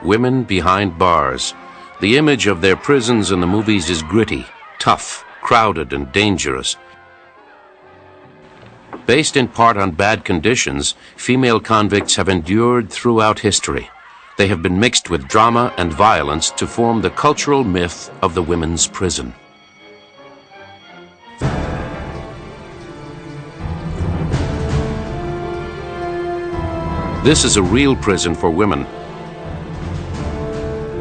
women behind bars. The image of their prisons in the movies is gritty, tough, crowded, and dangerous. Based in part on bad conditions, female convicts have endured throughout history. They have been mixed with drama and violence to form the cultural myth of the women's prison. This is a real prison for women.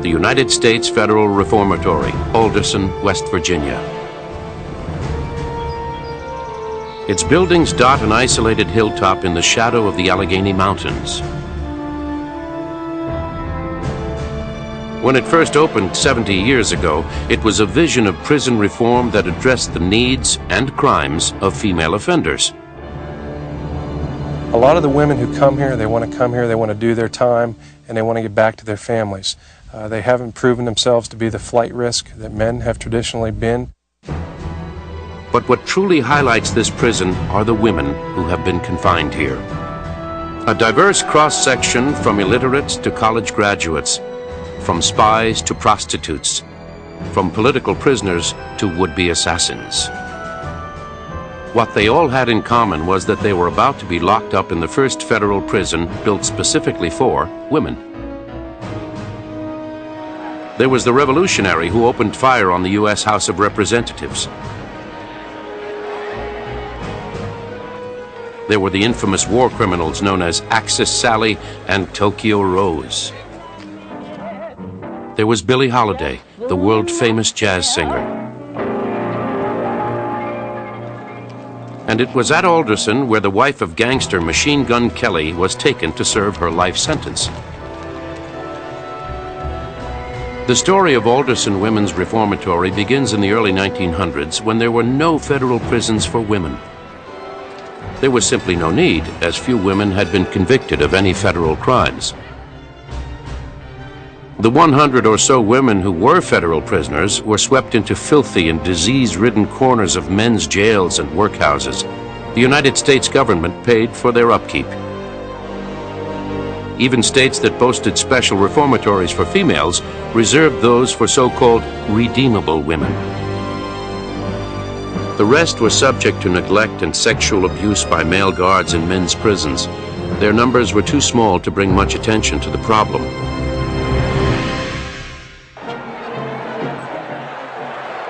The United States Federal Reformatory, Alderson, West Virginia. Its buildings dot an isolated hilltop in the shadow of the Allegheny Mountains. When it first opened 70 years ago, it was a vision of prison reform that addressed the needs and crimes of female offenders. A lot of the women who come here, they want to come here, they want to do their time, and they want to get back to their families. They haven't proven themselves to be the flight risk that men have traditionally been. But what truly highlights this prison are the women who have been confined here. A diverse cross-section from illiterates to college graduates, from spies to prostitutes, from political prisoners to would-be assassins. What they all had in common was that they were about to be locked up in the first federal prison built specifically for women. There was the revolutionary who opened fire on the U.S. House of Representatives. There were the infamous war criminals known as Axis Sally and Tokyo Rose. There was Billie Holiday, the world-famous jazz singer. And it was at Alderson where the wife of gangster Machine Gun Kelly was taken to serve her life sentence. The story of Alderson Women's Reformatory begins in the early 1900s when there were no federal prisons for women. There was simply no need, as few women had been convicted of any federal crimes. The 100 or so women who were federal prisoners were swept into filthy and disease-ridden corners of men's jails and workhouses. The United States government paid for their upkeep. Even states that boasted special reformatories for females reserved those for so-called redeemable women. The rest were subject to neglect and sexual abuse by male guards in men's prisons. Their numbers were too small to bring much attention to the problem.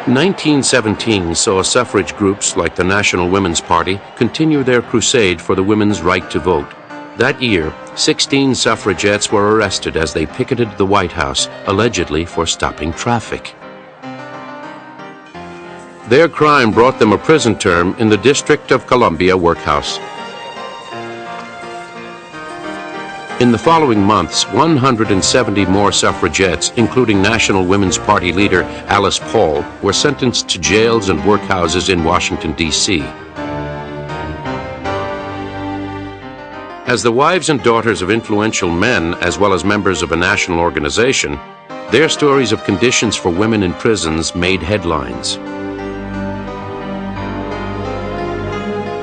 1917 saw suffrage groups like the National Women's Party continue their crusade for the women's right to vote. That year, 16 suffragettes were arrested as they picketed the White House, allegedly for stopping traffic. Their crime brought them a prison term in the District of Columbia workhouse. In the following months, 170 more suffragettes, including National Women's Party leader Alice Paul, were sentenced to jails and workhouses in Washington, D.C. As the wives and daughters of influential men, as well as members of a national organization, their stories of conditions for women in prisons made headlines.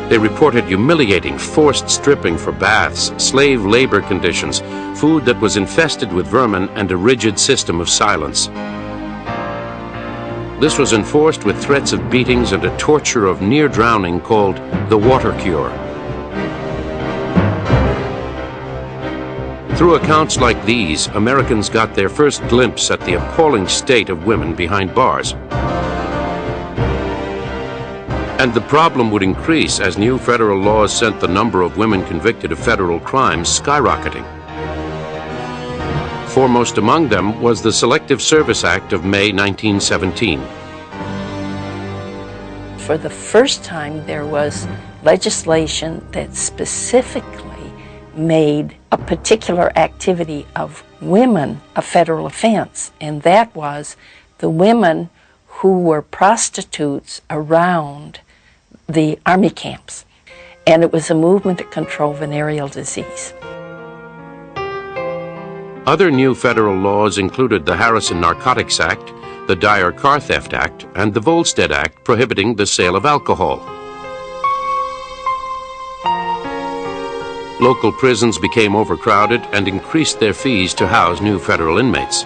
They reported humiliating, forced stripping for baths, slave labor conditions, food that was infested with vermin, and a rigid system of silence. This was enforced with threats of beatings and a torture of near drowning called the water cure. Through accounts like these, Americans got their first glimpse at the appalling state of women behind bars. And the problem would increase as new federal laws sent the number of women convicted of federal crimes skyrocketing. Foremost among them was the Selective Service Act of May 1917. For the first time, there was legislation that specifically made a particular activity of women a federal offense, and that was the women who were prostitutes around the army camps. And it was a movement to control venereal disease. Other new federal laws included the Harrison Narcotics Act, the Dyer Car Theft Act, and the Volstead Act prohibiting the sale of alcohol. local prisons became overcrowded and increased their fees to house new federal inmates.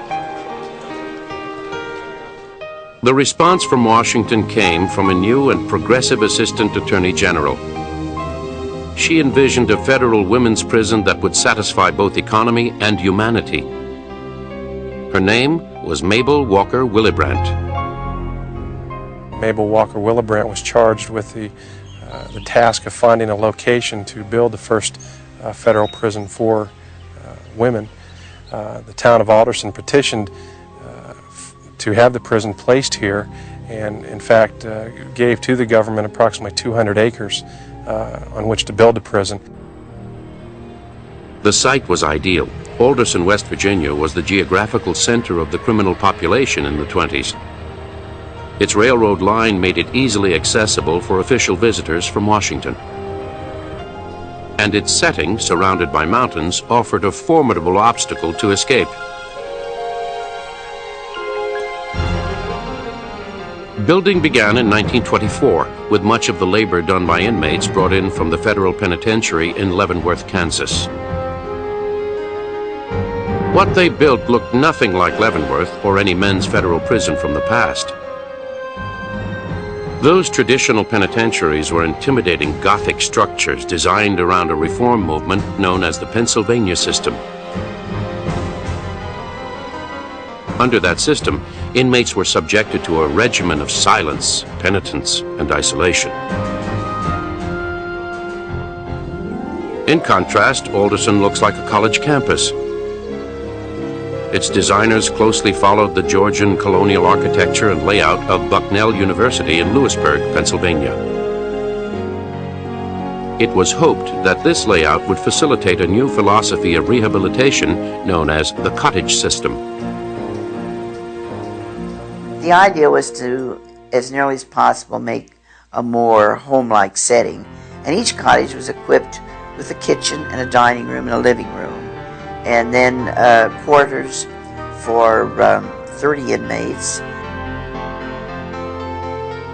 The response from Washington came from a new and progressive Assistant Attorney General. She envisioned a federal women's prison that would satisfy both economy and humanity. Her name was Mabel Walker Willebrandt. Mabel Walker Willebrandt was charged with the task of finding a location to build the first federal prison for women. The town of Alderson petitioned to have the prison placed here, and in fact gave to the government approximately 200 acres on which to build a prison. The site was ideal. Alderson, West Virginia was the geographical center of the criminal population in the 20s. Its railroad line made it easily accessible for official visitors from Washington. And its setting, surrounded by mountains, offered a formidable obstacle to escape. Building began in 1924, with much of the labor done by inmates brought in from the federal penitentiary in Leavenworth, Kansas. What they built looked nothing like Leavenworth or any men's federal prison from the past. Those traditional penitentiaries were intimidating Gothic structures designed around a reform movement known as the Pennsylvania system. Under that system, inmates were subjected to a regimen of silence, penitence, and isolation. In contrast, Alderson looks like a college campus. Its designers closely followed the Georgian colonial architecture and layout of Bucknell University in Lewisburg, Pennsylvania. It was hoped that this layout would facilitate a new philosophy of rehabilitation known as the cottage system. The idea was to, as nearly as possible, make a more home-like setting, and each cottage was equipped with a kitchen and a dining room and a living room, and then quarters for 30 inmates.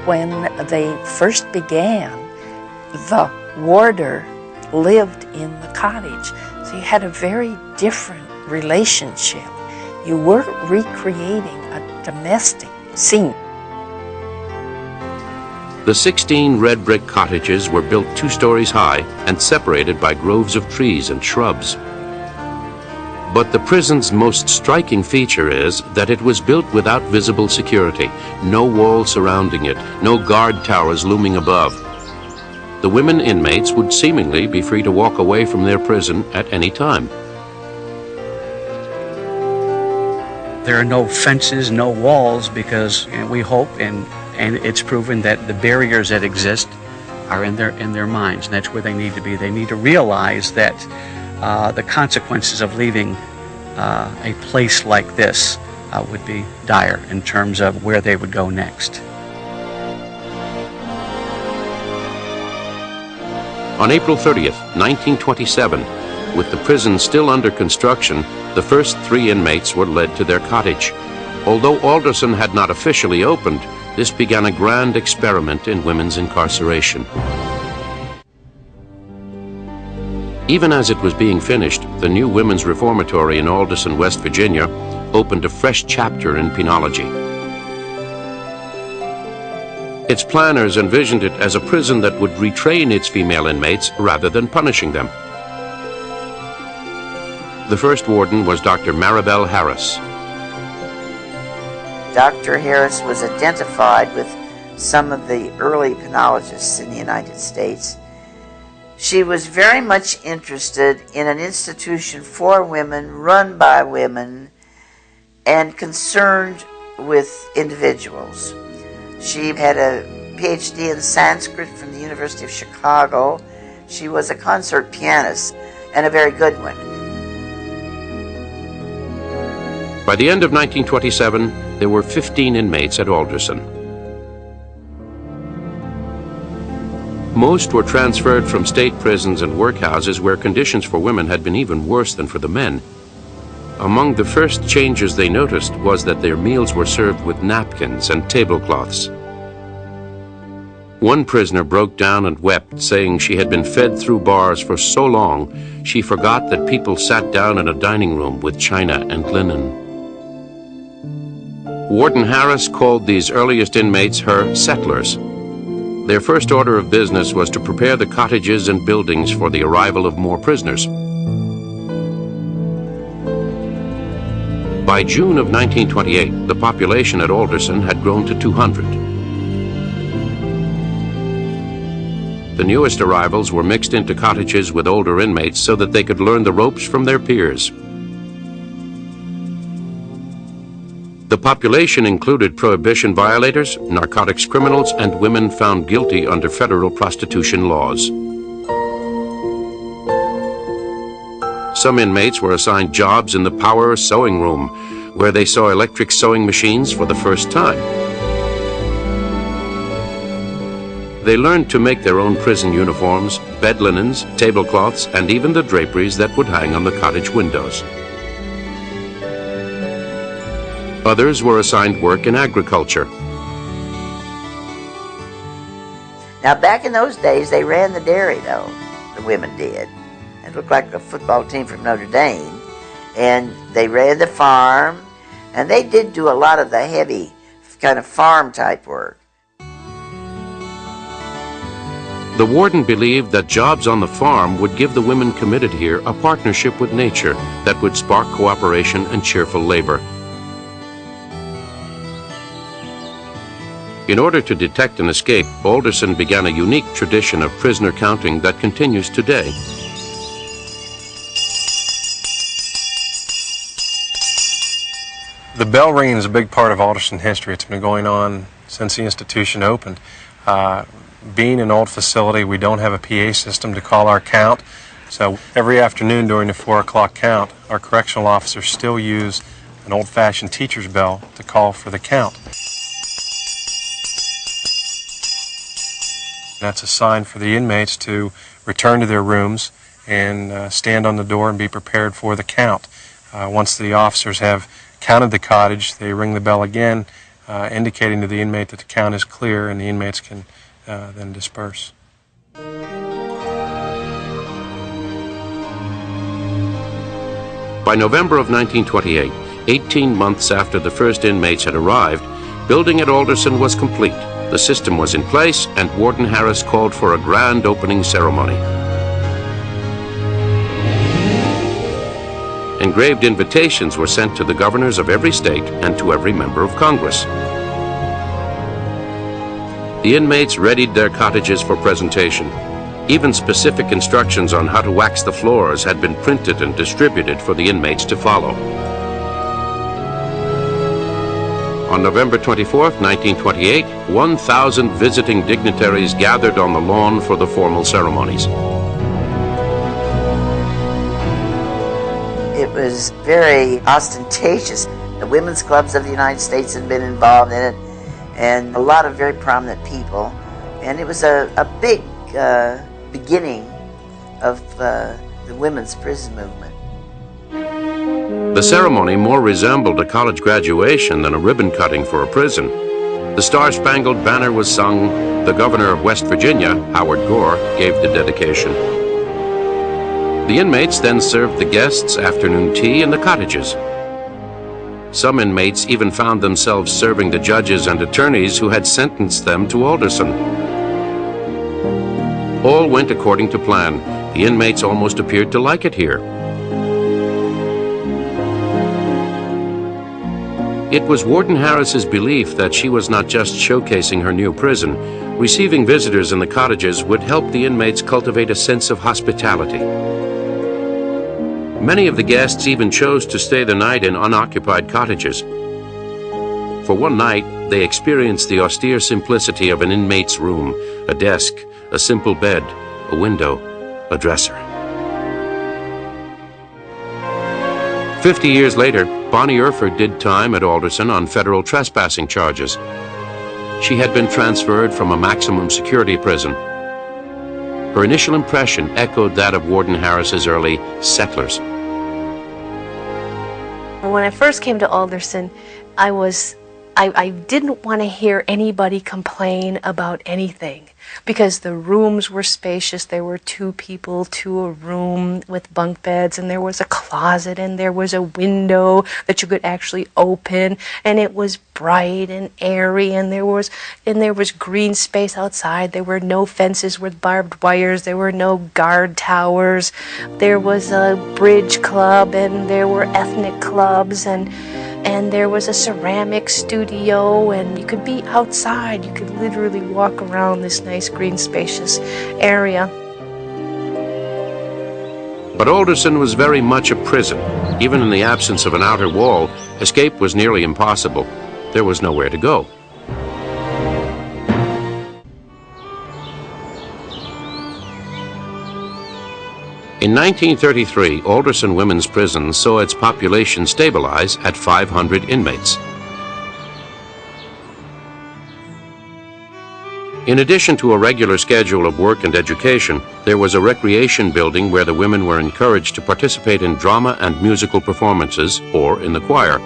When they first began, the warder lived in the cottage, so you had a very different relationship. You were recreating a domestic scene. The 16 red brick cottages were built 2 stories high and separated by groves of trees and shrubs. But the prison's most striking feature is that it was built without visible security, no wall surrounding it, no guard towers looming above. The women inmates would seemingly be free to walk away from their prison at any time. There are no fences, no walls, because we hope, and it's proven that the barriers that exist are in their minds, and that's where they need to be. They need to realize that the consequences of leaving a place like this would be dire in terms of where they would go next. On April 30th, 1927, with the prison still under construction, the first 3 inmates were led to their cottage. Although Alderson had not officially opened, this began a grand experiment in women's incarceration. Even as it was being finished, the new women's reformatory in Alderson, West Virginia, opened a fresh chapter in penology. Its planners envisioned it as a prison that would retrain its female inmates rather than punishing them. The first warden was Dr. Maribel Harris. Dr. Harris was identified with some of the early penologists in the United States. She was very much interested in an institution for women, run by women, and concerned with individuals. She had a PhD in Sanskrit from the University of Chicago. She was a concert pianist, and a very good one. By the end of 1927, there were 15 inmates at Alderson. Most were transferred from state prisons and workhouses where conditions for women had been even worse than for the men. Among the first changes they noticed was that their meals were served with napkins and tablecloths. One prisoner broke down and wept, saying she had been fed through bars for so long she forgot that people sat down in a dining room with china and linen. Warden Harris called these earliest inmates her settlers. Their first order of business was to prepare the cottages and buildings for the arrival of more prisoners. By June of 1928, the population at Alderson had grown to 200. The newest arrivals were mixed into cottages with older inmates so that they could learn the ropes from their peers. The population included prohibition violators, narcotics criminals, and women found guilty under federal prostitution laws. Some inmates were assigned jobs in the power sewing room, where they saw electric sewing machines for the first time. They learned to make their own prison uniforms, bed linens, tablecloths, and even the draperies that would hang on the cottage windows. Others were assigned work in agriculture. Now, back in those days, they ran the dairy, though. The women did. It looked like a football team from Notre Dame. And they ran the farm, and they did do a lot of the heavy kind of farm-type work. The warden believed that jobs on the farm would give the women committed here a partnership with nature that would spark cooperation and cheerful labor. In order to detect an escape, Alderson began a unique tradition of prisoner counting that continues today. The bell ringing is a big part of Alderson history. It's been going on since the institution opened. Being an old facility, we don't have a PA system to call our count. So every afternoon during the 4 o'clock count, our correctional officers still use an old-fashioned teacher's bell to call for the count. That's a sign for the inmates to return to their rooms and stand on the door and be prepared for the count. Once the officers have counted the cottage, they ring the bell again, indicating to the inmate that the count is clear, and the inmates can then disperse. By November of 1928, 18 months after the first inmates had arrived, building at Alderson was complete. The system was in place, and Warden Harris called for a grand opening ceremony. Engraved invitations were sent to the governors of every state and to every member of Congress. The inmates readied their cottages for presentation. Even specific instructions on how to wax the floors had been printed and distributed for the inmates to follow. On November 24, 1928, 1,000 visiting dignitaries gathered on the lawn for the formal ceremonies. It was very ostentatious. The women's clubs of the United States had been involved in it, and a lot of very prominent people. And it was a big beginning of the women's prison movement. The ceremony more resembled a college graduation than a ribbon cutting for a prison. The Star-Spangled Banner was sung. The governor of West Virginia, Howard Gore, gave the dedication. The inmates then served the guests afternoon tea in the cottages. Some inmates even found themselves serving the judges and attorneys who had sentenced them to Alderson. All went according to plan. The inmates almost appeared to like it here. It was Warden Harris's belief that she was not just showcasing her new prison. Receiving visitors in the cottages would help the inmates cultivate a sense of hospitality. Many of the guests even chose to stay the night in unoccupied cottages. For one night, they experienced the austere simplicity of an inmate's room: a desk, a simple bed, a window, a dresser. 50 years later, Bonnie Erford did time at Alderson on federal trespassing charges. She had been transferred from a maximum security prison. Her initial impression echoed that of Warden Harris's early settlers. When I first came to Alderson, I was I didn't want to hear anybody complain about anything because the rooms were spacious. There were 2 people to a room with bunk beds, and there was a closet, and there was a window that you could actually open, and it was bright and airy, and there was green space outside. There were no fences with barbed wires. There were no guard towers. There was a bridge club, and there were ethnic clubs, and there was a ceramic studio, and you could be outside. You could literally walk around this nice green spacious area. But Alderson was very much a prison. Even in the absence of an outer wall, escape was nearly impossible. There was nowhere to go. In 1933, Alderson Women's Prison saw its population stabilize at 500 inmates. In addition to a regular schedule of work and education, there was a recreation building where the women were encouraged to participate in drama and musical performances or in the choir.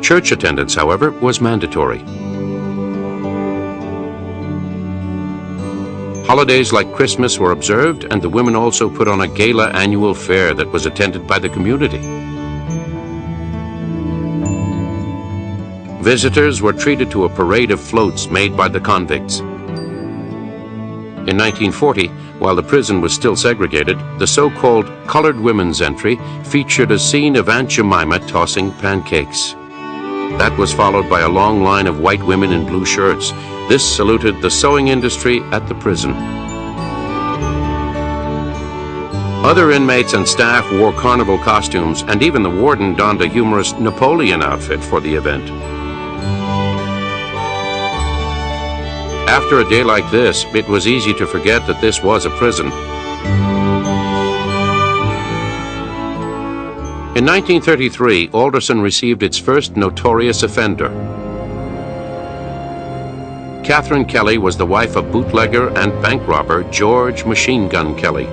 Church attendance, however, was mandatory. Holidays like Christmas were observed, and the women also put on a gala annual fair that was attended by the community. Visitors were treated to a parade of floats made by the convicts. In 1940, while the prison was still segregated, the so-called colored women's entry featured a scene of Aunt Jemima tossing pancakes. That was followed by a long line of white women in blue shirts. This saluted the sewing industry at the prison. Other inmates and staff wore carnival costumes, and even the warden donned a humorous Napoleon outfit for the event. After a day like this, it was easy to forget that this was a prison. In 1933, Alderson received its first notorious offender. Catherine Kelly was the wife of bootlegger and bank robber George Machine Gun Kelly.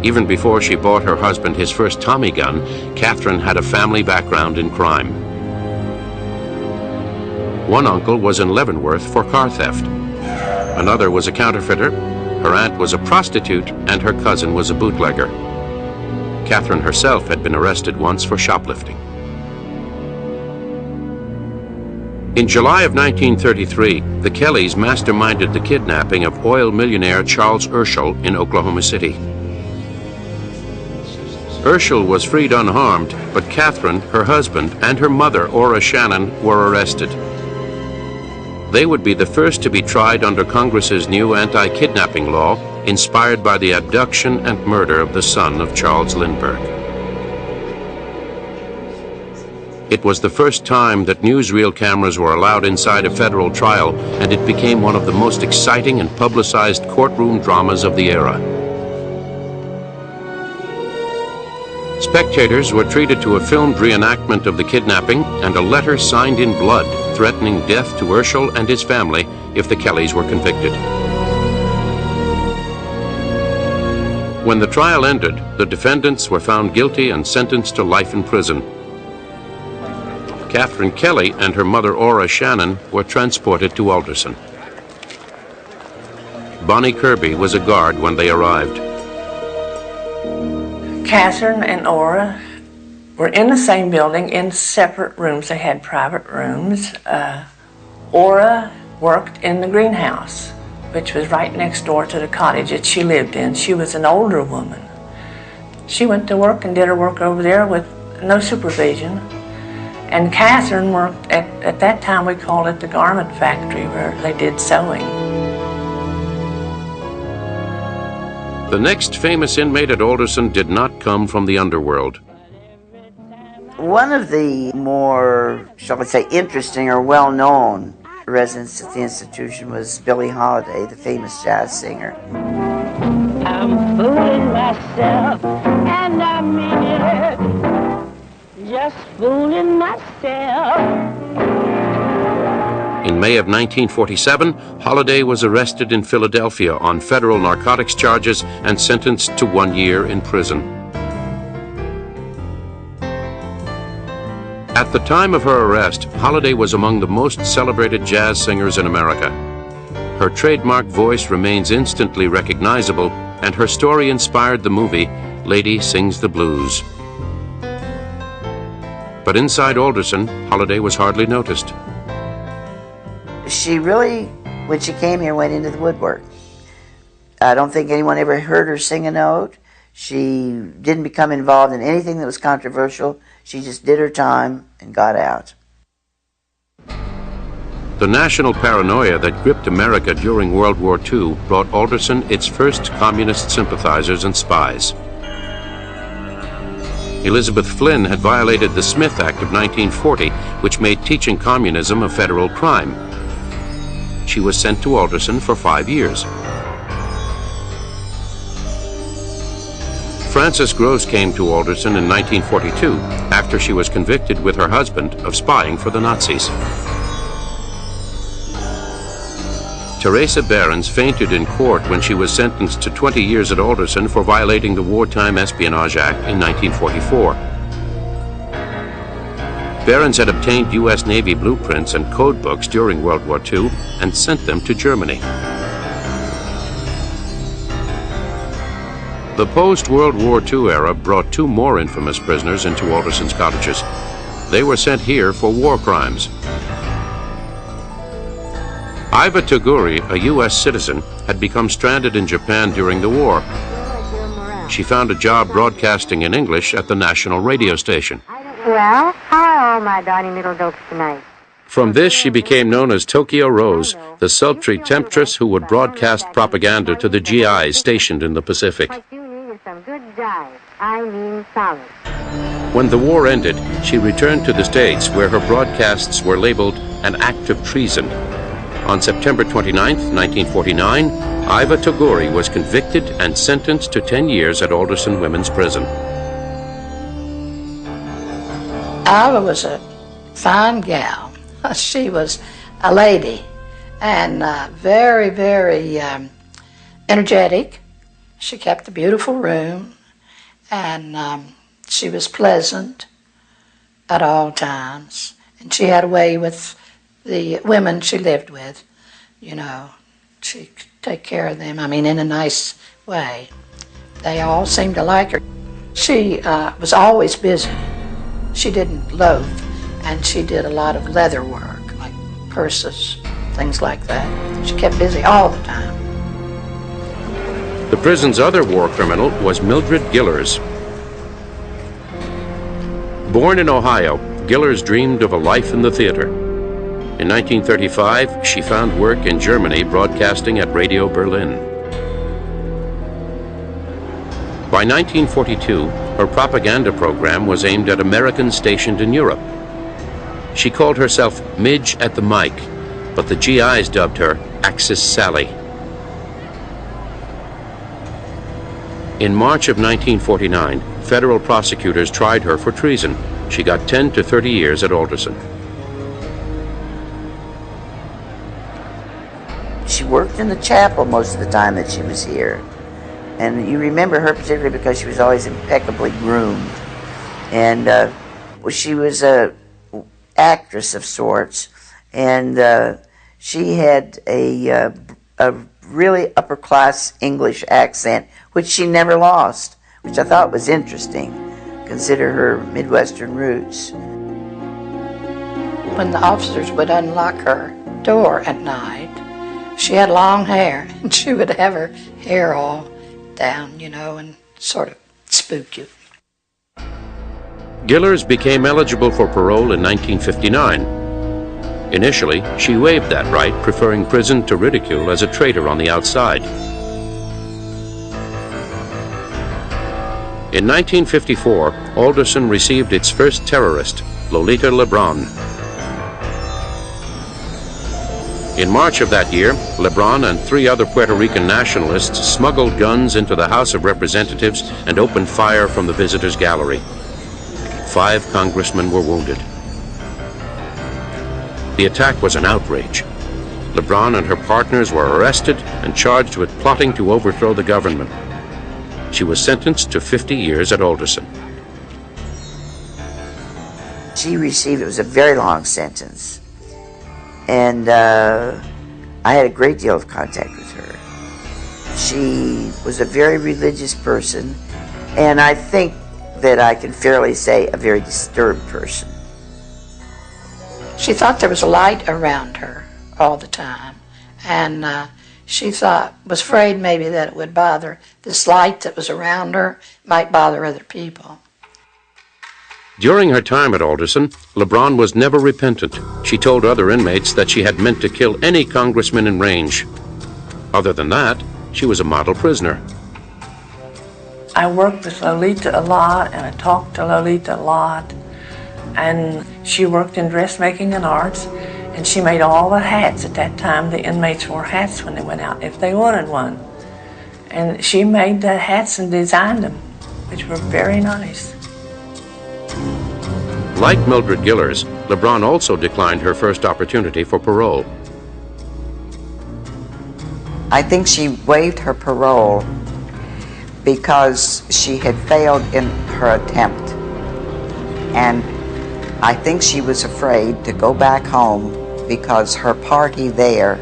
Even before she bought her husband his first Tommy gun, Catherine had a family background in crime. One uncle was in Leavenworth for car theft. Another was a counterfeiter. Her aunt was a prostitute, and her cousin was a bootlegger. Catherine herself had been arrested once for shoplifting. In July of 1933, the Kellys masterminded the kidnapping of oil millionaire Charles Urschel in Oklahoma City. Urschel was freed unharmed, but Catherine, her husband, and her mother, Ora Shannon, were arrested. They would be the first to be tried under Congress's new anti-kidnapping law, inspired by the abduction and murder of the son of Charles Lindbergh. It was the first time that newsreel cameras were allowed inside a federal trial, and it became one of the most exciting and publicized courtroom dramas of the era. Spectators were treated to a filmed reenactment of the kidnapping and a letter signed in blood threatening death to Urschel and his family if the Kellys were convicted. When the trial ended, the defendants were found guilty and sentenced to life in prison. Catherine Kelly and her mother Ora Shannon were transported to Alderson. Bonnie Kirby was a guard when they arrived. Catherine and Ora were in the same building in separate rooms. They had private rooms. Ora worked in the greenhouse, which was right next door to the cottage that she lived in. She was an older woman. She went to work and did her work over there with no supervision. And Catherine worked at that time we called it the garment factory, where they did sewing. The next famous inmate at Alderson did not come from the underworld. One of the more, shall we say, interesting or well-known residents at the institution was Billie Holiday, the famous jazz singer. I'm fooling myself, and I mean it, just fooling myself. In May of 1947, Holiday was arrested in Philadelphia on federal narcotics charges and sentenced to 1 year in prison. At the time of her arrest, Holliday was among the most celebrated jazz singers in America. Her trademark voice remains instantly recognizable, and her story inspired the movie Lady Sings the Blues. But inside Alderson, Holliday was hardly noticed. She really, when she came here, went into the woodwork. I don't think anyone ever heard her sing a note. She didn't become involved in anything that was controversial. She just did her time and got out. The national paranoia that gripped America during World War II brought Alderson its first communist sympathizers and spies. Elizabeth Flynn had violated the Smith Act of 1940, which made teaching communism a federal crime. She was sent to Alderson for 5 years. Frances Gross came to Alderson in 1942 after she was convicted with her husband of spying for the Nazis. Teresa Behrens fainted in court when she was sentenced to 20 years at Alderson for violating the Wartime Espionage Act in 1944. Behrens had obtained U.S. Navy blueprints and code books during World War II and sent them to Germany. The post-World War II era brought 2 more infamous prisoners into Alderson's cottages. They were sent here for war crimes. Iva Toguri, a U.S. citizen, had become stranded in Japan during the war. She found a job broadcasting in English at the national radio station. Well, how are all my darling little dopes tonight? From this, she became known as Tokyo Rose, the sultry temptress who would broadcast propaganda to the GIs stationed in the Pacific. What you need is some good jive. I mean solid. When the war ended, she returned to the States, where her broadcasts were labeled an act of treason. On September 29, 1949, Iva Toguri was convicted and sentenced to 10 years at Alderson Women's Prison. Iva was a fine gal. She was a lady and very, very energetic. She kept a beautiful room, and she was pleasant at all times. And she had a way with the women she lived with, you know. She could take care of them, I mean, in a nice way. They all seemed to like her. She was always busy. She didn't loaf, and she did a lot of leather work, like purses, things like that. She kept busy all the time. The prison's other war criminal was Mildred Gillers. Born in Ohio, Gillers dreamed of a life in the theater. In 1935, she found work in Germany broadcasting at Radio Berlin. By 1942, her propaganda program was aimed at Americans stationed in Europe. She called herself Midge at the mic, but the GIs dubbed her Axis Sally. In March of 1949, federal prosecutors tried her for treason. She got 10 to 30 years at Alderson. She worked in the chapel most of the time that she was here. And you remember her particularly because she was always impeccably groomed. And she was an actress of sorts. And she had a really upper-class English accent, which she never lost, which I thought was interesting. Consider her Midwestern roots. When the officers would unlock her door at night, she had long hair, and she would have her hair all down, you know, and sort of spook you. Gillers became eligible for parole in 1959. Initially, she waived that right, preferring prison to ridicule as a traitor on the outside. In 1954, Alderson received its first terrorist, Lolita Lebron. In March of that year, Lebron and 3 other Puerto Rican nationalists smuggled guns into the House of Representatives and opened fire from the visitors' gallery. 5 congressmen were wounded. The attack was an outrage. Lebron and her partners were arrested and charged with plotting to overthrow the government. She was sentenced to 50 years at Alderson. She received, it was a very long sentence, and I had a great deal of contact with her. She was a very religious person, and I think that I can fairly say a very disturbed person. She thought there was a light around her all the time, and she was afraid maybe that it would bother, this light that was around her might bother other people. During her time at Alderson, LeBron was never repentant. She told other inmates that she had meant to kill any congressman in range. Other than that, she was a model prisoner. I worked with Lolita a lot, and I talked to Lolita a lot. And she worked in dressmaking and arts, and she made all the hats. At that time, the inmates wore hats when they went out, if they wanted one. And she made the hats and designed them, which were very nice. Like Mildred Gillers, LeBron also declined her first opportunity for parole. I think she waived her parole because she had failed in her attempt. And I think she was afraid to go back home because her party there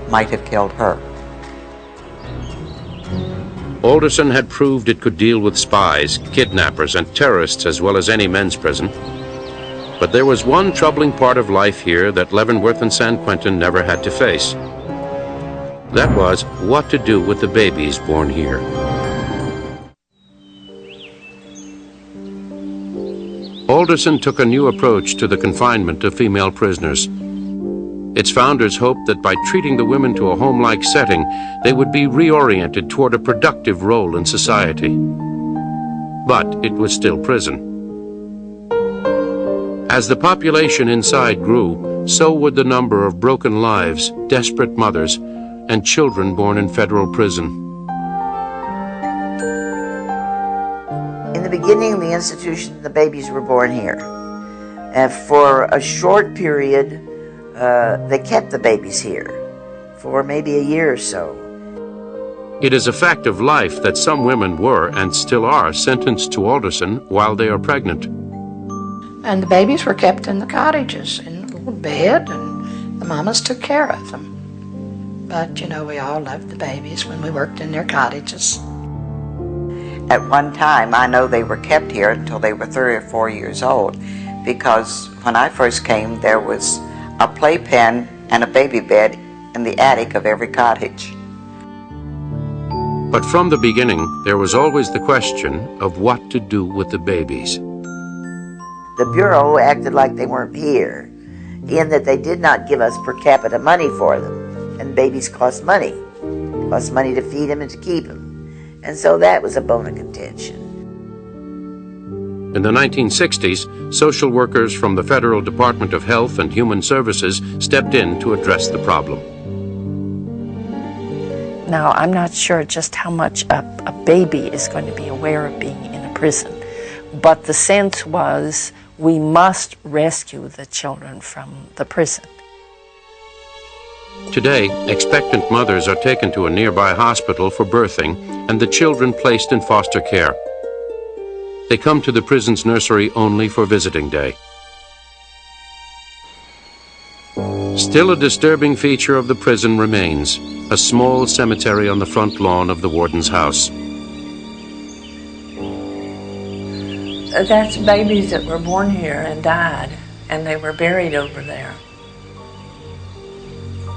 might have killed her. Alderson had proved it could deal with spies, kidnappers, and terrorists as well as any men's prison. But there was one troubling part of life here that Leavenworth and San Quentin never had to face. That was what to do with the babies born here. Alderson took a new approach to the confinement of female prisoners. Its founders hoped that by treating the women to a home-like setting, they would be reoriented toward a productive role in society. But it was still prison. As the population inside grew, so would the number of broken lives, desperate mothers, and children born in federal prison. In the beginning of the institution, the babies were born here. And for a short period, they kept the babies here for maybe a year or so. It is a fact of life that some women were and still are sentenced to Alderson while they are pregnant. And the babies were kept in the cottages in a little bed, and the mamas took care of them. But, you know, we all loved the babies when we worked in their cottages. At one time, I know they were kept here until they were 3 or 4 years old, because when I first came, there was a playpen and a baby bed in the attic of every cottage. But from the beginning, there was always the question of what to do with the babies. The Bureau acted like they weren't here, in that they did not give us per capita money for them. And babies cost money. It cost money to feed them and to keep them. And so that was a bone of contention. In the 1960s, social workers from the Federal Department of Health and Human Services stepped in to address the problem. Now, I'm not sure just how much a baby is going to be aware of being in a prison, but the sense was we must rescue the children from the prison. Today, expectant mothers are taken to a nearby hospital for birthing and the children placed in foster care. They come to the prison's nursery only for visiting day. Still a disturbing feature of the prison remains, a small cemetery on the front lawn of the warden's house. That's babies that were born here and died, and they were buried over there.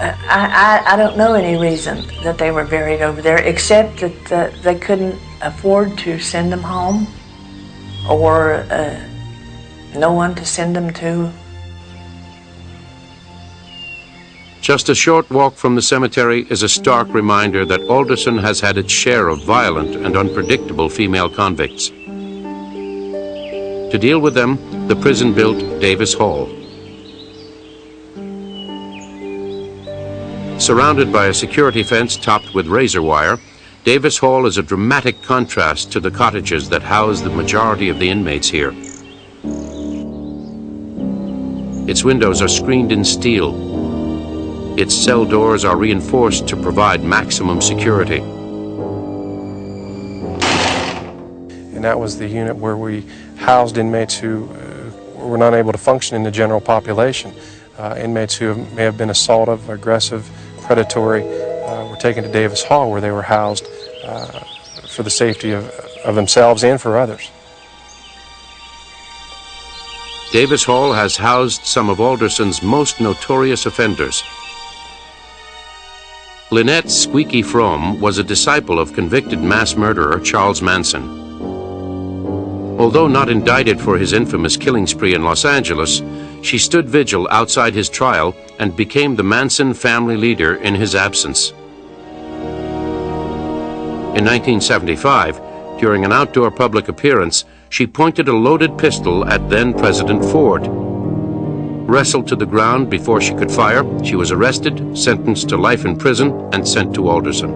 I don't know any reason that they were buried over there, except that they couldn't afford to send them home, or no one to send them to. Just a short walk from the cemetery is a stark reminder that Alderson has had its share of violent and unpredictable female convicts. To deal with them, the prison built Davis Hall. Surrounded by a security fence topped with razor wire, Davis Hall is a dramatic contrast to the cottages that house the majority of the inmates here. Its windows are screened in steel. Its cell doors are reinforced to provide maximum security. And that was the unit where we housed inmates who were not able to function in the general population. Inmates who may have been assaultive, aggressive, predatory were taken to Davis Hall, where they were housed for the safety of themselves and for others. Davis Hall has housed some of Alderson's most notorious offenders. Lynette Squeaky Frome was a disciple of convicted mass murderer Charles Manson. Although not indicted for his infamous killing spree in Los Angeles, she stood vigil outside his trial and became the Manson family leader in his absence. In 1975, during an outdoor public appearance, she pointed a loaded pistol at then-President Ford. Wrestled to the ground before she could fire, she was arrested, sentenced to life in prison, and sent to Alderson.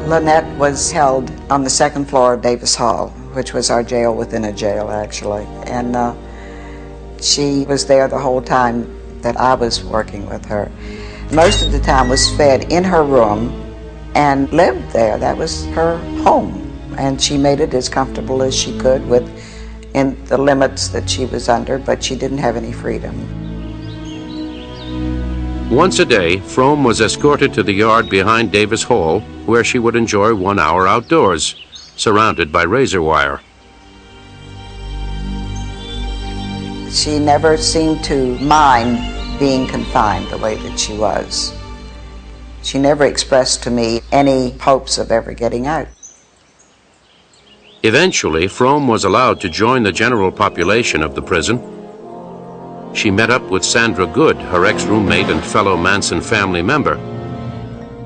Lynette was held on the second floor of Davis Hall, which was our jail within a jail, actually. And she was there the whole time that I was working with her. Most of the time was fed in her room and lived there. That was her home. And she made it as comfortable as she could in the limits that she was under, but she didn't have any freedom. Once a day, Frome was escorted to the yard behind Davis Hall, where she would enjoy 1 hour outdoors, surrounded by razor wire. She never seemed to mind being confined the way that she was. She never expressed to me any hopes of ever getting out. Eventually, Frome was allowed to join the general population of the prison. She met up with Sandra Good, her ex-roommate and fellow Manson family member.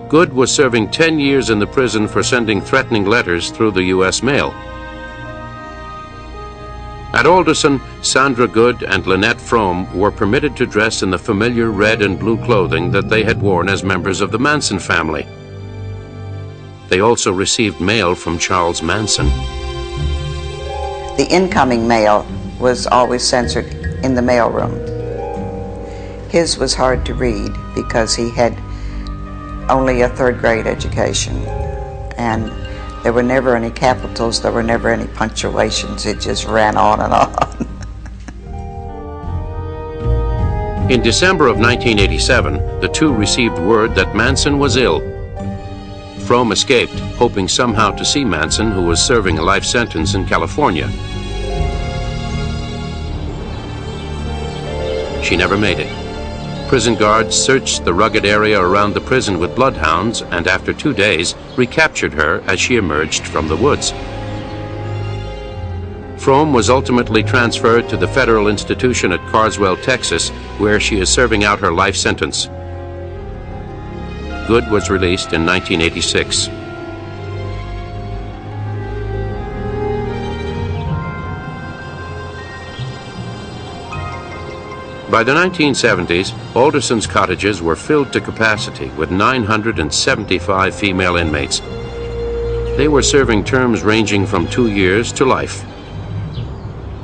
Good was serving 10 years in the prison for sending threatening letters through the U.S. mail. At Alderson, Sandra Good and Lynette Frome were permitted to dress in the familiar red and blue clothing that they had worn as members of the Manson family. They also received mail from Charles Manson. The incoming mail was always censored in the mailroom. His was hard to read because he had only a third-grade education, and there were never any capitals, there were never any punctuations. It just ran on and on. In December of 1987, the two received word that Manson was ill. Frome escaped, hoping somehow to see Manson, who was serving a life sentence in California. She never made it. Prison guards searched the rugged area around the prison with bloodhounds and after 2 days recaptured her as she emerged from the woods. Frome was ultimately transferred to the federal institution at Carswell, Texas, where she is serving out her life sentence. Good was released in 1986. By the 1970s, Alderson's cottages were filled to capacity with 975 female inmates. They were serving terms ranging from 2 years to life.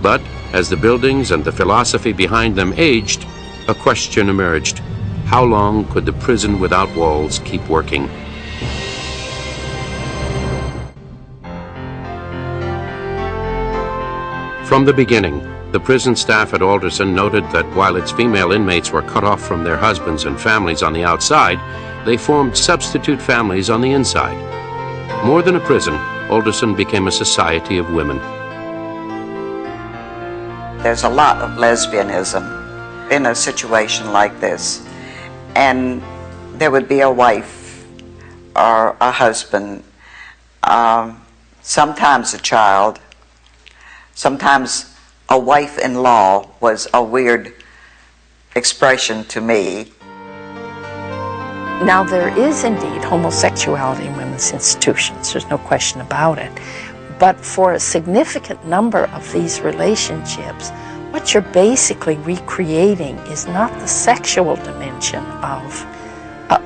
But as the buildings and the philosophy behind them aged, a question emerged. How long could the prison without walls keep working? From the beginning, the prison staff at Alderson noted that while its female inmates were cut off from their husbands and families on the outside, they formed substitute families on the inside. More than a prison, Alderson became a society of women. There's a lot of lesbianism in a situation like this. And there would be a wife or a husband, sometimes a child, sometimes a wife-in-law was a weird expression to me. Now, there is indeed homosexuality in women's institutions, there's no question about it. But for a significant number of these relationships, what you're basically recreating is not the sexual dimension of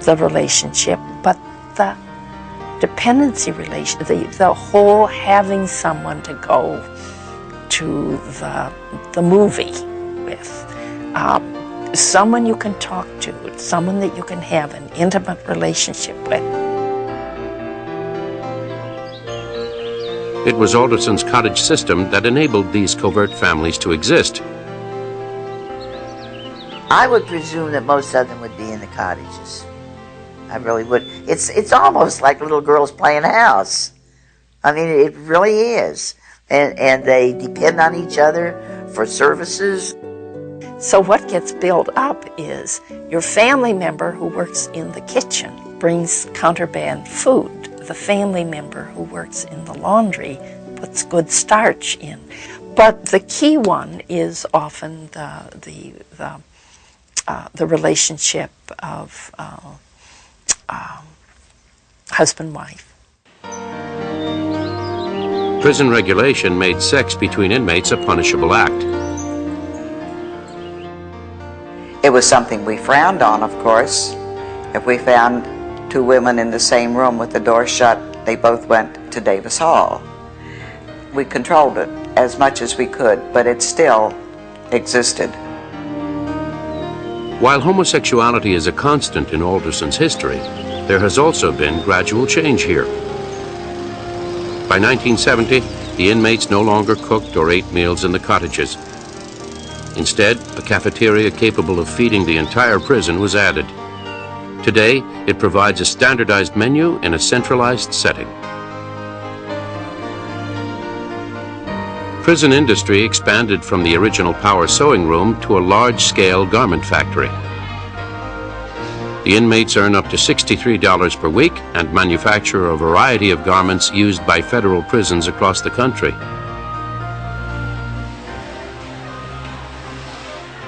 the relationship, but the dependency relation, the whole having someone to go to the movie with, someone you can talk to, someone that you can have an intimate relationship with. It was Alderson's cottage system that enabled these covert families to exist. I would presume that most of them would be in the cottages. I really would. It's almost like little girls playing house. I mean, it really is. And they depend on each other for services. So what gets built up is your family member who works in the kitchen brings contraband food. The family member who works in the laundry puts good starch in. But the key one is often the relationship of husband-wife. Prison regulation made sex between inmates a punishable act. It was something we frowned on, of course. If we found two women in the same room with the door shut, they both went to Davis Hall. We controlled it as much as we could, but it still existed. While homosexuality is a constant in Alderson's history, there has also been gradual change here. By 1970, the inmates no longer cooked or ate meals in the cottages. Instead, a cafeteria capable of feeding the entire prison was added. Today, it provides a standardized menu in a centralized setting. Prison industry expanded from the original power sewing room to a large-scale garment factory. The inmates earn up to $63 per week and manufacture a variety of garments used by federal prisons across the country.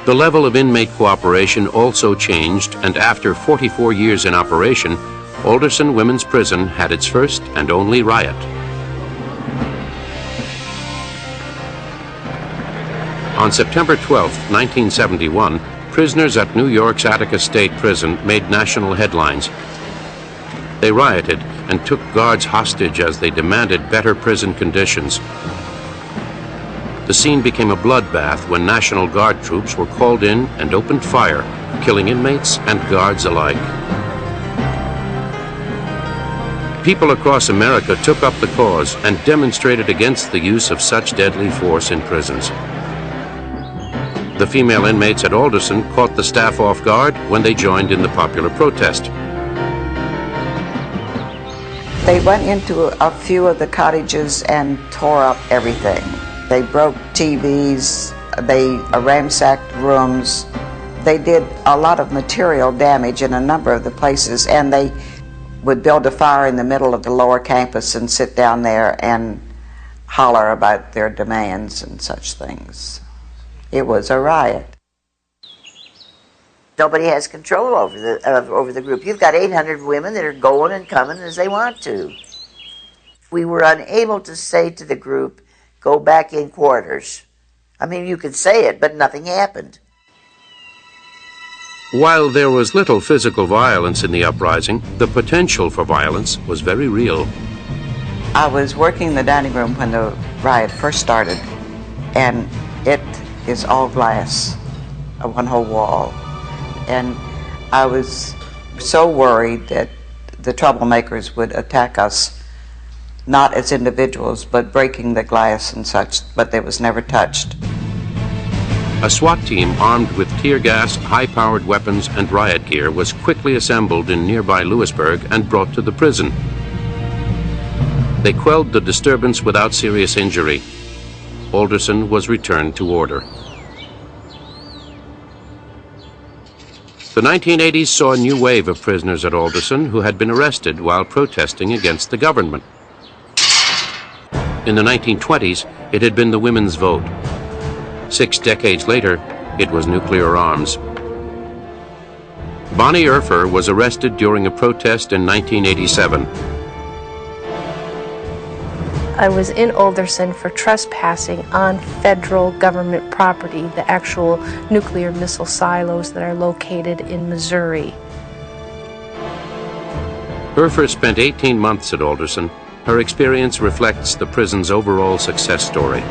The level of inmate cooperation also changed, and after 44 years in operation, Alderson Women's Prison had its first and only riot. On September 12, 1971, prisoners at New York's Attica State Prison made national headlines. They rioted and took guards hostage as they demanded better prison conditions. The scene became a bloodbath when National Guard troops were called in and opened fire, killing inmates and guards alike. People across America took up the cause and demonstrated against the use of such deadly force in prisons. The female inmates at Alderson caught the staff off guard when they joined in the popular protest. They went into a few of the cottages and tore up everything. They broke TVs, they ransacked rooms. They did a lot of material damage in a number of the places, and they would build a fire in the middle of the lower campus and sit down there and holler about their demands and such things. It was a riot. Nobody has control over the group. You've got 800 women that are going and coming as they want to. We were unable to say to the group, go back in quarters. I mean, you could say it, but nothing happened. While there was little physical violence in the uprising, the potential for violence was very real. I was working in the dining room when the riot first started, and it is all glass, one whole wall. And I was so worried that the troublemakers would attack us, not as individuals, but breaking the glass and such, but it was never touched. A SWAT team armed with tear gas, high-powered weapons, and riot gear was quickly assembled in nearby Lewisburg and brought to the prison. They quelled the disturbance without serious injury. Alderson was returned to order. The 1980s saw a new wave of prisoners at Alderson who had been arrested while protesting against the government. In the 1920s, it had been the women's vote. 6 decades later, it was nuclear arms. Bonnie Urfer was arrested during a protest in 1987. I was in Alderson for trespassing on federal government property, the actual nuclear missile silos that are located in Missouri. Urfer spent 18 months at Alderson. Her experience reflects the prison's overall success story.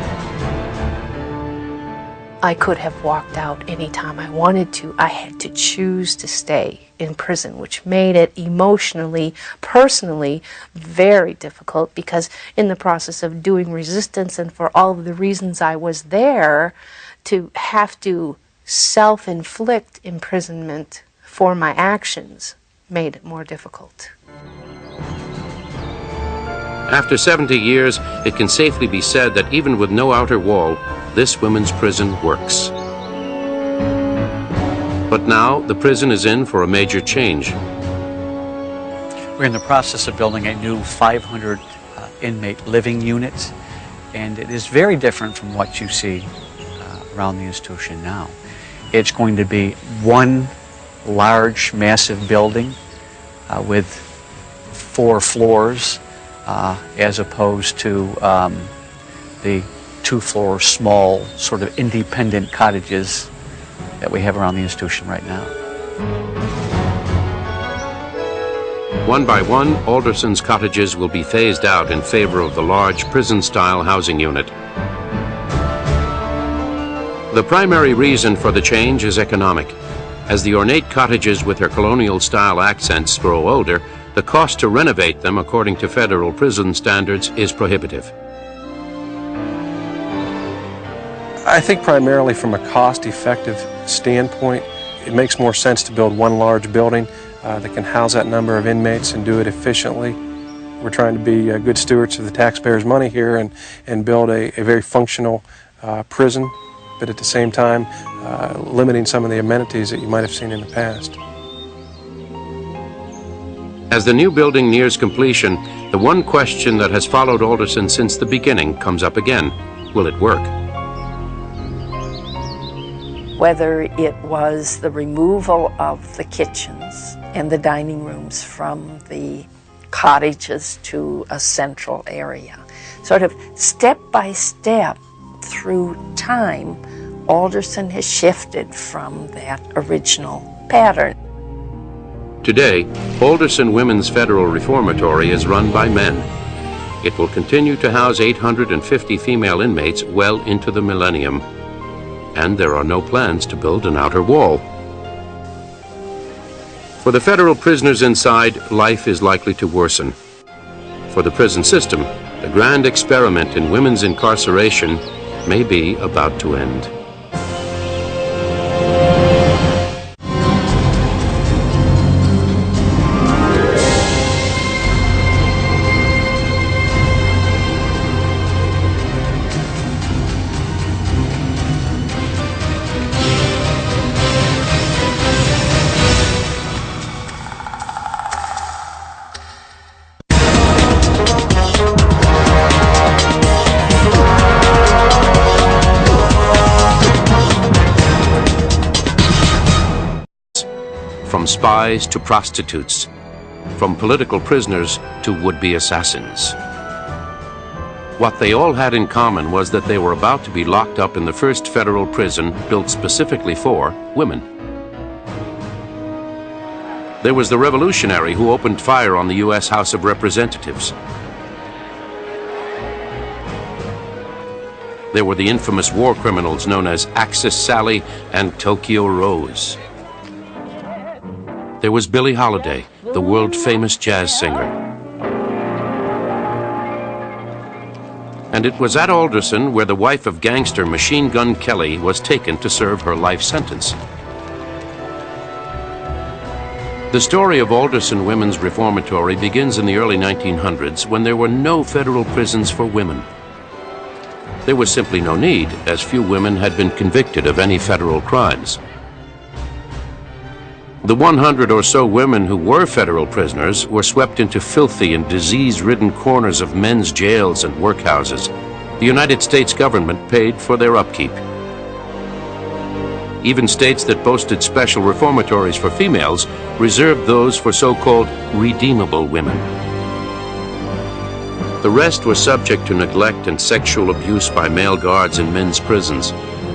I could have walked out anytime I wanted to. I had to choose to stay in prison, which made it emotionally, personally, very difficult, because in the process of doing resistance and for all of the reasons I was there, to have to self-inflict imprisonment for my actions made it more difficult. After 70 years, it can safely be said that even with no outer wall, this women's prison works. But now, the prison is in for a major change. We're in the process of building a new 500 inmate living unit, and it is very different from what you see around the institution now. It's going to be one large, massive building with 4 floors, as opposed to the 2-floor, small, sort of independent cottages that we have around the institution right now. One by one, Alderson's cottages will be phased out in favor of the large prison-style housing unit. The primary reason for the change is economic. As the ornate cottages with their colonial-style accents grow older, the cost to renovate them, according to federal prison standards, is prohibitive. I think primarily from a cost-effective standpoint, it makes more sense to build one large building that can house that number of inmates and do it efficiently. We're trying to be good stewards of the taxpayers' money here and build a very functional prison, but at the same time limiting some of the amenities that you might have seen in the past. As the new building nears completion, the one question that has followed Alderson since the beginning comes up again. Will it work? Whether it was the removal of the kitchens and the dining rooms from the cottages to a central area. Sort of step by step through time, Alderson has shifted from that original pattern. Today, Alderson Women's Federal Reformatory is run by men. It will continue to house 850 female inmates well into the millennium. And there are no plans to build an outer wall. For the federal prisoners inside, life is likely to worsen. For the prison system, the grand experiment in women's incarceration may be about to end. From spies to prostitutes, from political prisoners to would-be assassins. What they all had in common was that they were about to be locked up in the first federal prison built specifically for women. There was the revolutionary who opened fire on the U.S. House of Representatives. There were the infamous war criminals known as Axis Sally and Tokyo Rose. There was Billie Holiday, the world-famous jazz singer. And it was at Alderson where the wife of gangster Machine Gun Kelly was taken to serve her life sentence. The story of Alderson Women's Reformatory begins in the early 1900s when there were no federal prisons for women. There was simply no need, as few women had been convicted of any federal crimes. The 100 or so women who were federal prisoners were swept into filthy and disease-ridden corners of men's jails and workhouses. The United States government paid for their upkeep. Even states that boasted special reformatories for females reserved those for so-called redeemable women. The rest were subject to neglect and sexual abuse by male guards in men's prisons.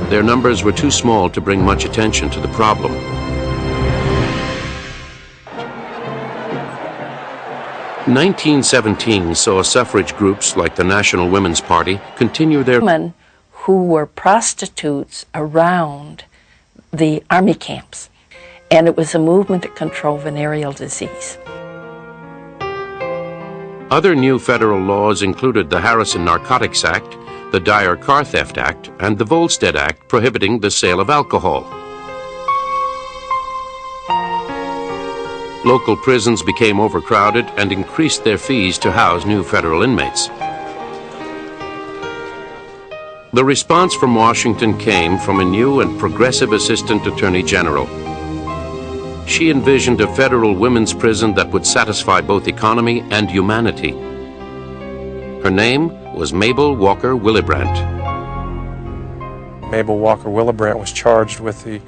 Their numbers were too small to bring much attention to the problem. 1917 saw suffrage groups like the National Women's Party continue their... Women who were prostitutes around the army camps. And it was a movement to control venereal disease. Other new federal laws included the Harrison Narcotics Act, the Dyer Car Theft Act, and the Volstead Act prohibiting the sale of alcohol. Local prisons became overcrowded and increased their fees to house new federal inmates. The response from Washington came from a new and progressive Assistant Attorney General. She envisioned a federal women's prison that would satisfy both economy and humanity. Her name was Mabel Walker Willebrandt. Mabel Walker Willebrandt was charged with the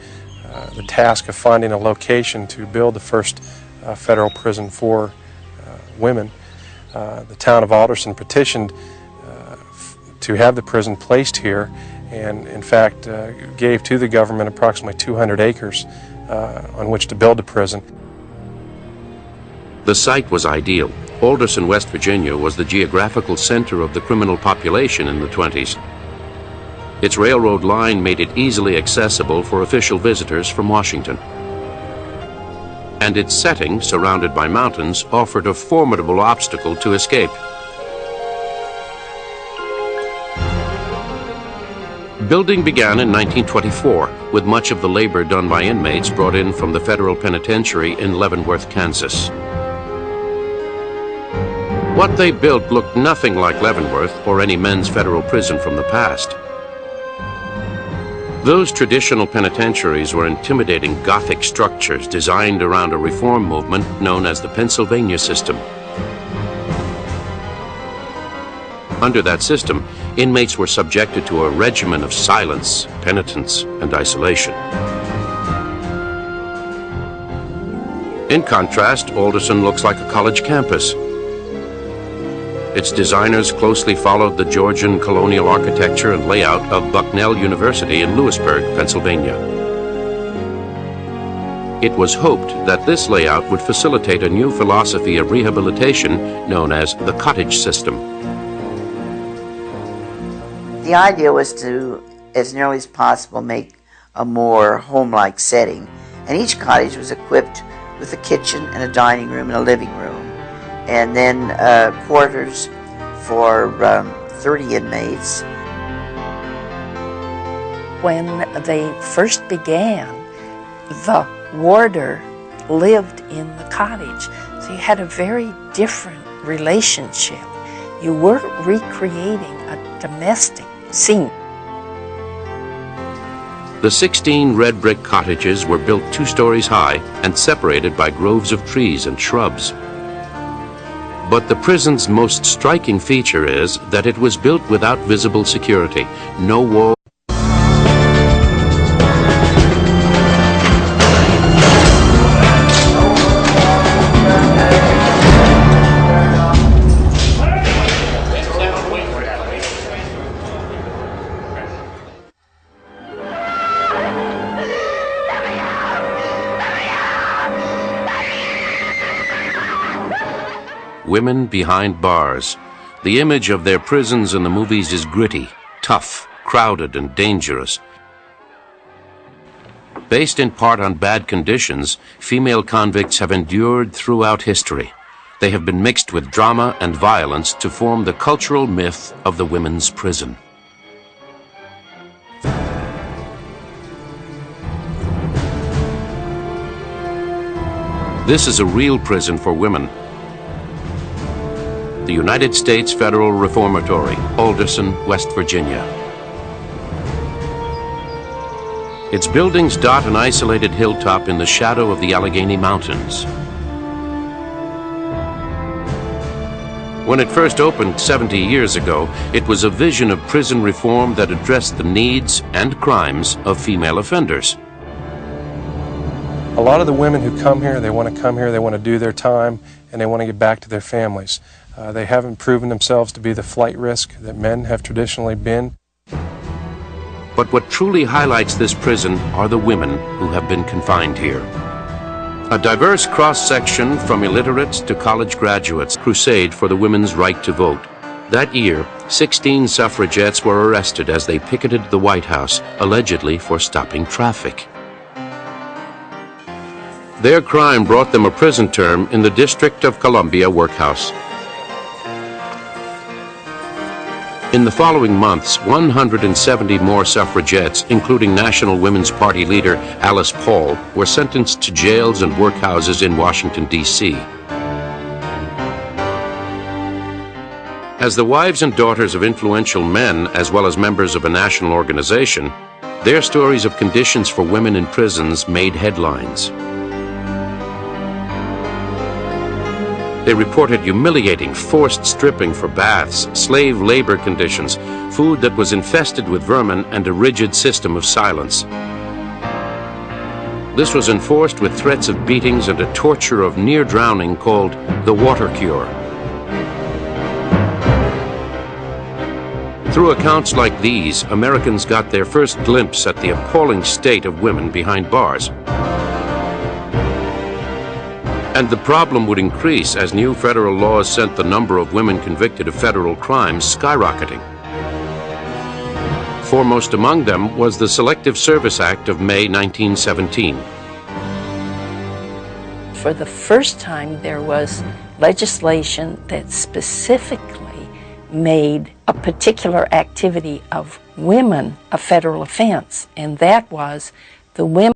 task of finding a location to build the first federal prison for women. The town of Alderson petitioned to have the prison placed here, and in fact gave to the government approximately 200 acres on which to build the prison. The site was ideal. Alderson, West Virginia was the geographical center of the criminal population in the 20s. Its railroad line made it easily accessible for official visitors from Washington. And its setting, surrounded by mountains, offered a formidable obstacle to escape. Building began in 1924, with much of the labor done by inmates brought in from the federal penitentiary in Leavenworth, Kansas. What they built looked nothing like Leavenworth or any men's federal prison from the past. Those traditional penitentiaries were intimidating Gothic structures designed around a reform movement known as the Pennsylvania system. Under that system, inmates were subjected to a regimen of silence, penitence, and isolation. In contrast, Alderson looks like a college campus. Its designers closely followed the Georgian colonial architecture and layout of Bucknell University in Lewisburg, Pennsylvania. It was hoped that this layout would facilitate a new philosophy of rehabilitation known as the cottage system. The idea was to, as nearly as possible, make a more home-like setting, and each cottage was equipped with a kitchen and a dining room and a living room, and then quarters for 30 inmates. When they first began, the warder lived in the cottage, so you had a very different relationship. You weren't recreating a domestic scene. The 16 red brick cottages were built 2 stories high and separated by groves of trees and shrubs. But the prison's most striking feature is that it was built without visible security. No wall. Women behind bars. The image of their prisons in the movies is gritty, tough, crowded, and dangerous. Based in part on bad conditions, female convicts have endured throughout history. They have been mixed with drama and violence to form the cultural myth of the women's prison. This is a real prison for women. The United States Federal Reformatory, Alderson, West Virginia. Its buildings dot an isolated hilltop in the shadow of the Allegheny Mountains. When it first opened 70 years ago, it was a vision of prison reform that addressed the needs and crimes of female offenders. A lot of the women who come here, they want to come here, they want to do their time, and they want to get back to their families. They haven't proven themselves to be the flight risk that men have traditionally been. But what truly highlights this prison are the women who have been confined here. A diverse cross-section from illiterates to college graduates crusade for the women's right to vote. That year, 16 suffragettes were arrested as they picketed the White House, allegedly for stopping traffic. Their crime brought them a prison term in the District of Columbia workhouse. In the following months, 170 more suffragettes, including National Women's Party leader Alice Paul, were sentenced to jails and workhouses in Washington, D.C. As the wives and daughters of influential men, as well as members of a national organization, their stories of conditions for women in prisons made headlines. They reported humiliating, forced stripping for baths, slave labor conditions, food that was infested with vermin, and a rigid system of silence. This was enforced with threats of beatings and a torture of near drowning called the water cure. Through accounts like these, Americans got their first glimpse at the appalling state of women behind bars. And the problem would increase as new federal laws sent the number of women convicted of federal crimes skyrocketing. Foremost among them was the Selective Service Act of May 1917. For the first time, there was legislation that specifically made a particular activity of women a federal offense, and that was the women